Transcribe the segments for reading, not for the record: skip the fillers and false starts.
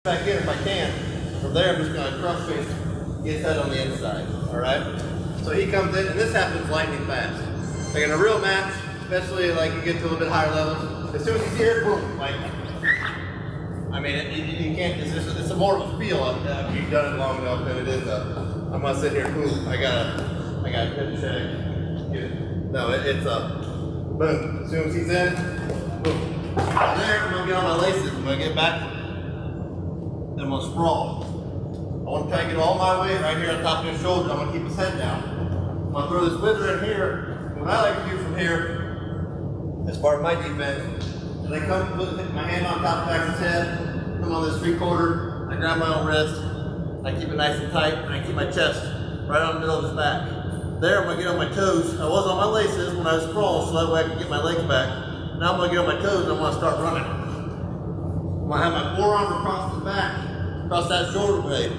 Back in if I can. From there, I'm just going to cross face, get his head on the inside. All right. So he comes in, and this happens lightning fast. Like in a real match, especially like you get to a little bit higher levels, as soon as he's here, boom, like. I mean, you can't. It's a more of a feel after you've done it long enough than it is a. I'm gonna sit here, boom. I got a hip check. Get it? No, it's a boom. As soon as he's in, boom. From there, I'm gonna get on my laces. I'm gonna get back. Then I'm gonna sprawl. I want to try to get all my weight right here on top of his shoulder. I'm gonna keep his head down. I'm gonna throw this wither in here. What I like to do from here, as part of my defense, is I come with my hand on top of the back of his head, come on this 3/4, I grab my own wrist, I keep it nice and tight, and I keep my chest right on the middle of his back. There, I'm gonna get on my toes. I was on my laces when I was sprawled, so that way I can get my legs back. Now I'm gonna get on my toes and I'm gonna start running. I'm gonna have my forearms across his back, across that shoulder blade.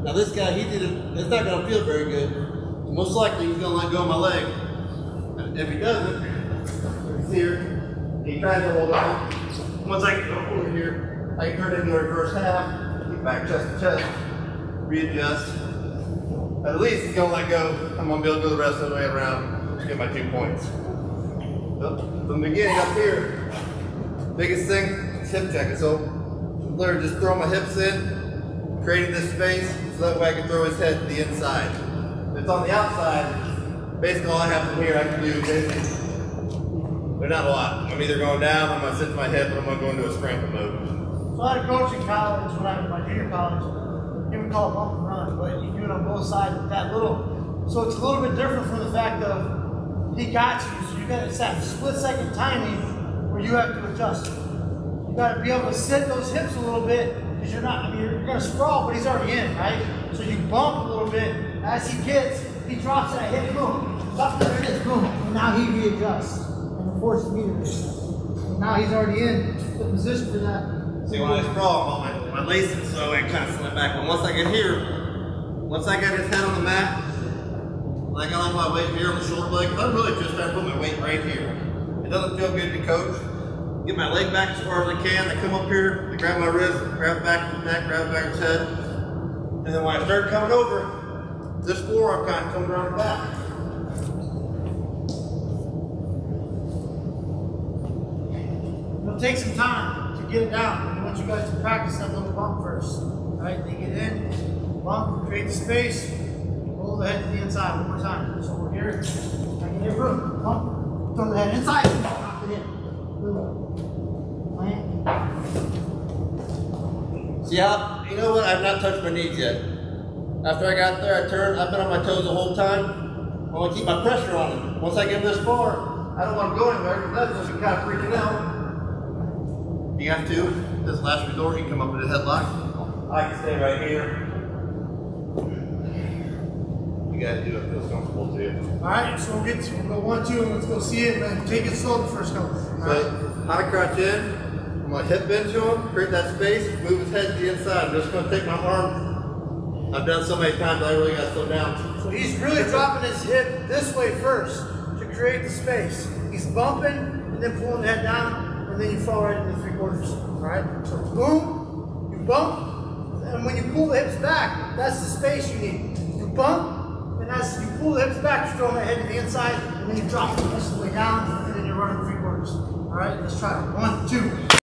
Now this guy, it's not gonna feel very good. Most likely he's gonna let go of my leg. And if he doesn't, he's here, he tries to hold on. Once I get over here, I can turn it into a reverse half, get back chest to chest, readjust. At least he's gonna let go. I'm gonna be able to go the rest of the way around to get my 2 points. So, from the beginning up here, biggest thing is hip checking. So literally just throw my hips in, creating this space, so that way I can throw his head to the inside. If it's on the outside, basically all I have from here I can do basically, but not a lot. I'm either going down, I'm gonna sit to my hip, or I'm gonna go into a scramble mode. So I had a coach in college, when I was in my junior college, he would call it bump and run, but you do it on both sides with that little. So it's a little bit different from the fact of he got you, so you got that split second timing where you have to adjust. You got to be able to sit those hips a little bit, because you're not, I mean, you're going to sprawl, but he's already in, right? So you bump a little bit. As he drops that hip, boom, up there it is, boom, and now he readjusts and forces me to readjust. And now he's already in the position for that. See, when I sprawl, I'm on my laces, so I kind of slip back. But once I get here, once I get his head on the mat, when I got all my weight here on the shoulder blade, I'm really just trying to put my weight right here. It doesn't feel good to coach. Get my leg back as far as I can. I come up here, I grab my wrist, grab back the neck, grab back his head. And then when I start coming over, this forearm kind of comes around the back. It'll take some time to get it down. I want you guys to practice that little bump first. Right? They get in, bump, create the space, roll the head to the inside one more time. So we're here, I can hit room, bump, throw the head inside, drop it in. See how, you know what, I've not touched my knees yet. After I got there, I turned, I've been on my toes the whole time. I want to keep my pressure on them. Once I get this far, I don't want to go anywhere, because that's just kind of freaking out. If you have to, this last resort, you can come up with a headlock. I can stay right here. You guys do it, feels comfortable to you. Alright, so we'll go 1, 2, and let's go see it, and then take it slow the first couple. So, high crotch in. I'm going to hip bend to him, create that space, move his head to the inside. I'm just going to take my arm. I've done so many times I really got to slow down. So he's really dropping his hip this way first to create the space. He's bumping and then pulling the head down, and then you fall right into 3/4. Alright? So boom, you bump, and when you pull the hips back, that's the space you need. You bump, and as you pull the hips back, you're throwing that head to the inside, and then you drop the rest of the way down, and then you're running 3/4. Alright, let's try it. 1, 2.